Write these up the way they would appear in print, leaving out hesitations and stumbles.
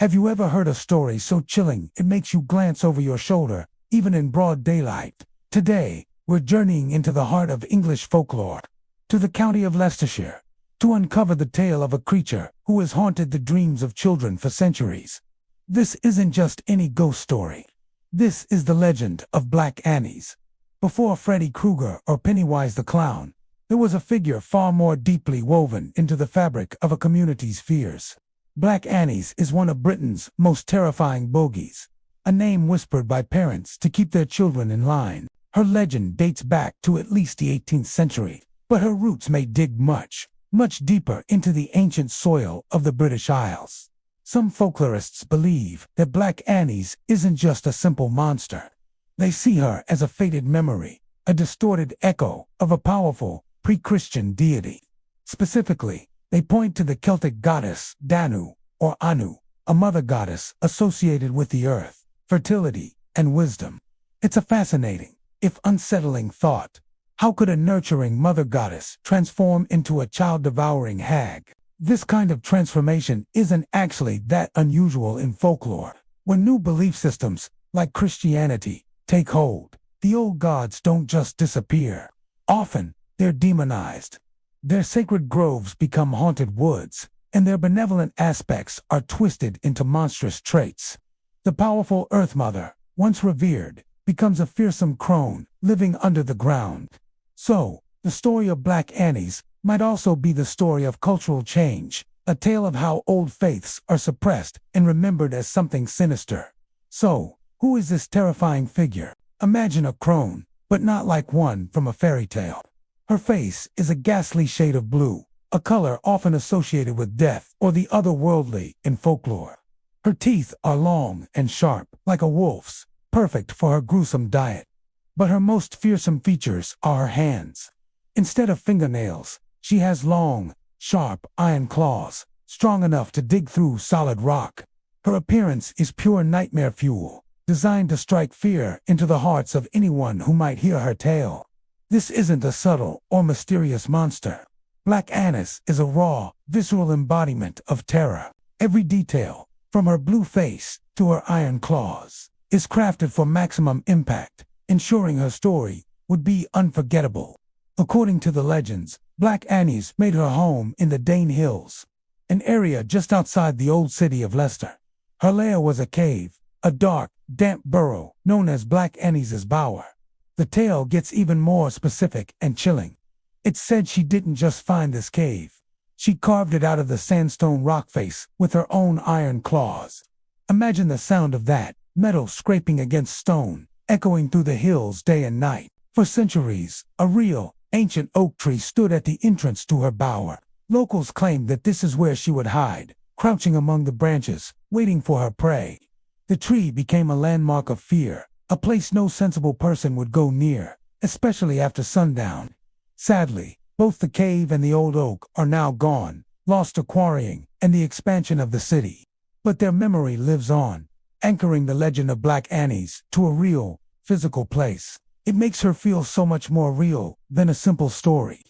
Have you ever heard a story so chilling it makes you glance over your shoulder, even in broad daylight? Today, we're journeying into the heart of English folklore, to the county of Leicestershire, to uncover the tale of a creature who has haunted the dreams of children for centuries. This isn't just any ghost story. This is the legend of Black Annie's. Before Freddy Krueger or Pennywise the Clown, there was a figure far more deeply woven into the fabric of a community's fears. Black Annie's is one of Britain's most terrifying bogies, a name whispered by parents to keep their children in line. Her legend dates back to at least the 18th century, but her roots may dig much deeper into the ancient soil of the British Isles. Some folklorists believe that Black Annie's isn't just a simple monster. They see her as a faded memory, a distorted echo of a powerful, pre-Christian deity. Specifically, they point to the Celtic goddess Danu, or Anu, a mother goddess associated with the earth, fertility, and wisdom. It's a fascinating, if unsettling thought. How could a nurturing mother goddess transform into a child-devouring hag? This kind of transformation isn't actually that unusual in folklore. When new belief systems, like Christianity, take hold, the old gods don't just disappear. Often, they're demonized. Their sacred groves become haunted woods, and their benevolent aspects are twisted into monstrous traits. The powerful Earth Mother, once revered, becomes a fearsome crone living under the ground. So, the story of Black Annie's might also be the story of cultural change, a tale of how old faiths are suppressed and remembered as something sinister. So, who is this terrifying figure? Imagine a crone, but not like one from a fairy tale. Her face is a ghastly shade of blue, a color often associated with death or the otherworldly in folklore. Her teeth are long and sharp, like a wolf's, perfect for her gruesome diet. But her most fearsome features are her hands. Instead of fingernails, she has long, sharp iron claws, strong enough to dig through solid rock. Her appearance is pure nightmare fuel, designed to strike fear into the hearts of anyone who might hear her tale. This isn't a subtle or mysterious monster. Black Annie's is a raw, visceral embodiment of terror. Every detail, from her blue face to her iron claws, is crafted for maximum impact, ensuring her story would be unforgettable. According to the legends, Black Annie's made her home in the Dane Hills, an area just outside the old city of Leicester. Her lair was a cave, a dark, damp burrow known as Black Annie's Bower. The tale gets even more specific and chilling. It's said she didn't just find this cave. She carved it out of the sandstone rock face with her own iron claws. Imagine the sound of that, metal scraping against stone, echoing through the hills day and night. For centuries, a real, ancient oak tree stood at the entrance to her bower. Locals claimed that this is where she would hide, crouching among the branches, waiting for her prey. The tree became a landmark of fear, a place no sensible person would go near, especially after sundown. Sadly, both the cave and the old oak are now gone, lost to quarrying and the expansion of the city. But their memory lives on, anchoring the legend of Black Annie's to a real, physical place. It makes her feel so much more real than a simple story.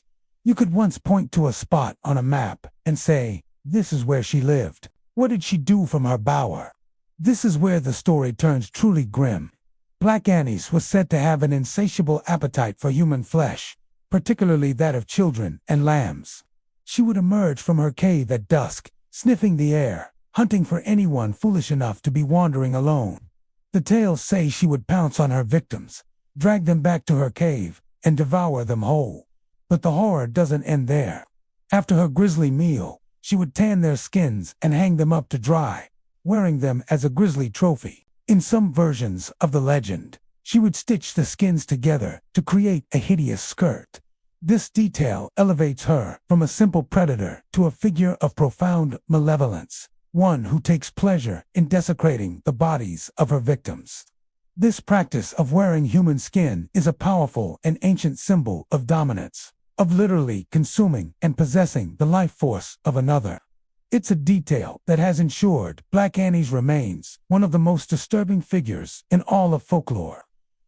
You could once point to a spot on a map and say, "This is where she lived. What did she do from her bower?" This is where the story turns truly grim. Black Annie's was said to have an insatiable appetite for human flesh, particularly that of children and lambs. She would emerge from her cave at dusk, sniffing the air, hunting for anyone foolish enough to be wandering alone. The tales say she would pounce on her victims, drag them back to her cave, and devour them whole. But the horror doesn't end there. After her grisly meal, she would tan their skins and hang them up to dry, wearing them as a grisly trophy. In some versions of the legend, she would stitch the skins together to create a hideous skirt. This detail elevates her from a simple predator to a figure of profound malevolence, one who takes pleasure in desecrating the bodies of her victims. This practice of wearing human skin is a powerful and ancient symbol of dominance, of literally consuming and possessing the life force of another. It's a detail that has ensured Black Annie's remains one of the most disturbing figures in all of folklore.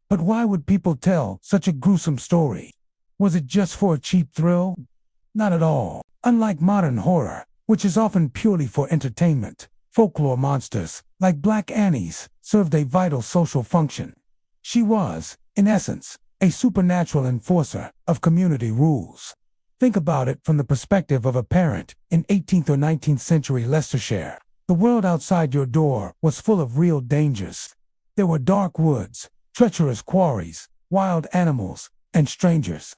But why would people tell such a gruesome story? Was it just for a cheap thrill? Not at all. Unlike modern horror, which is often purely for entertainment, Folklore monsters, like Black Annies, served a vital social function. She was, in essence, a supernatural enforcer of community rules. Think about it from the perspective of a parent in 18th or 19th century Leicestershire. The world outside your door was full of real dangers. There were dark woods, treacherous quarries, wild animals, and strangers.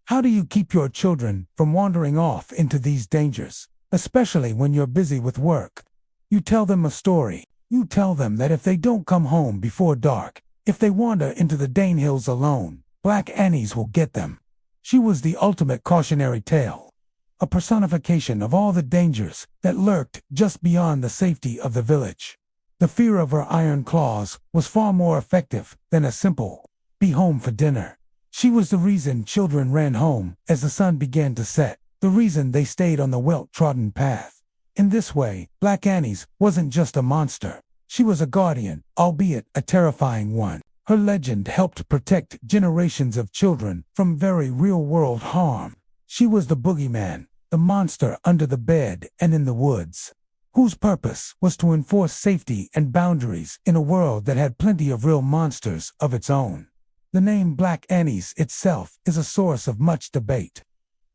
How do you keep your children from wandering off into these dangers, especially when you're busy with work? You tell them a story. You tell them that if they don't come home before dark, if they wander into the Danehills alone, Black Annies will get them. She was the ultimate cautionary tale, a personification of all the dangers that lurked just beyond the safety of the village. The fear of her iron claws was far more effective than a simple, "be home for dinner." She was the reason children ran home as the sun began to set, the reason they stayed on the well-trodden path. In this way, Black Annies wasn't just a monster. She was a guardian, albeit a terrifying one. Her legend helped protect generations of children from very real-world harm. She was the boogeyman, the monster under the bed and in the woods, whose purpose was to enforce safety and boundaries in a world that had plenty of real monsters of its own. The name Black Annies itself is a source of much debate.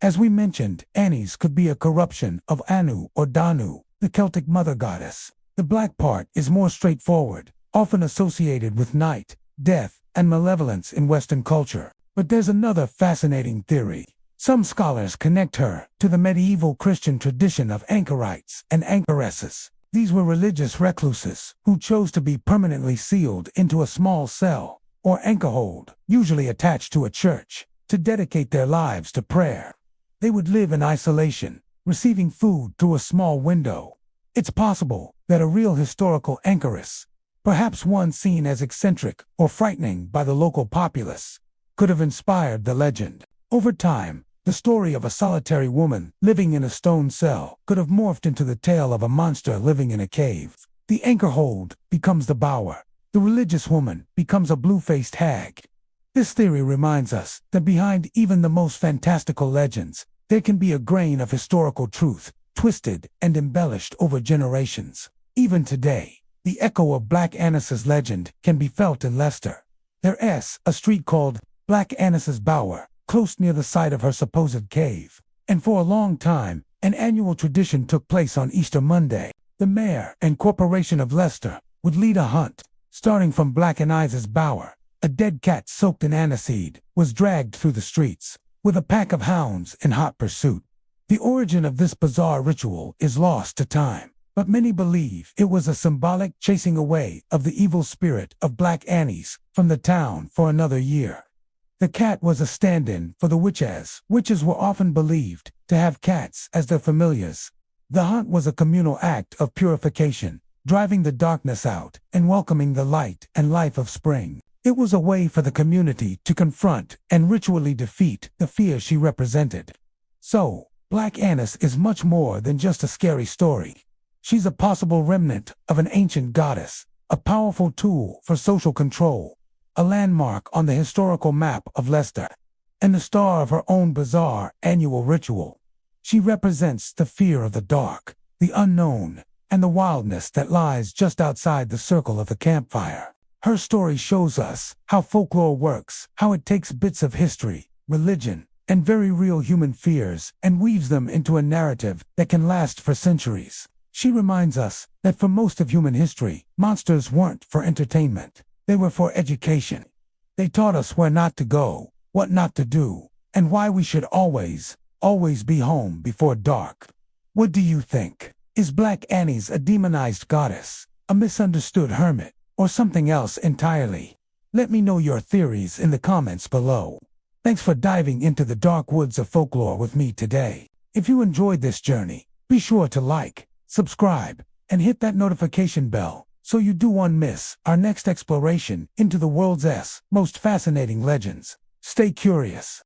As we mentioned, Annies could be a corruption of Anu or Danu, the Celtic mother goddess. The black part is more straightforward, often associated with night, death, and malevolence in Western culture. But there's another fascinating theory. Some scholars connect her to the medieval Christian tradition of anchorites and anchoresses. These were religious recluses who chose to be permanently sealed into a small cell, or anchorhold, usually attached to a church, to dedicate their lives to prayer. They would live in isolation, receiving food through a small window. It's possible that a real historical anchoress, perhaps one seen as eccentric or frightening by the local populace, could have inspired the legend. Over time, the story of a solitary woman living in a stone cell could have morphed into the tale of a monster living in a cave. The anchorhold becomes the bower. The religious woman becomes a blue-faced hag. This theory reminds us that behind even the most fantastical legends, there can be a grain of historical truth, twisted and embellished over generations. Even today, the echo of Black Annis's legend can be felt in Leicester. There's a street called Black Annis's Bower, close near the site of her supposed cave. And for a long time, an annual tradition took place on Easter Monday. The mayor and corporation of Leicester would lead a hunt. Starting from Black Annis's Bower, a dead cat soaked in aniseed was dragged through the streets, with a pack of hounds in hot pursuit. The origin of this bizarre ritual is lost to time, but many believe it was a symbolic chasing away of the evil spirit of Black Annies from the town for another year. The cat was a stand-in for the witches. Witches were often believed to have cats as their familiars. The hunt was a communal act of purification, driving the darkness out and welcoming the light and life of spring. It was a way for the community to confront and ritually defeat the fear she represented. So, Black Annis is much more than just a scary story. She's a possible remnant of an ancient goddess, a powerful tool for social control, a landmark on the historical map of Leicester, and the star of her own bizarre annual ritual. She represents the fear of the dark, the unknown, and the wildness that lies just outside the circle of the campfire. Her story shows us how folklore works, how it takes bits of history, religion, and very real human fears and weaves them into a narrative that can last for centuries. She reminds us that for most of human history, monsters weren't for entertainment. They were for education. They taught us where not to go, what not to do, and why we should always be home before dark. What do you think? Is Black Annies a demonized goddess, a misunderstood hermit, or something else entirely? Let me know your theories in the comments below. Thanks for diving into the dark woods of folklore with me today. If you enjoyed this journey, be sure to like, subscribe, and hit that notification bell so you don't miss our next exploration into the world's most fascinating legends. Stay curious.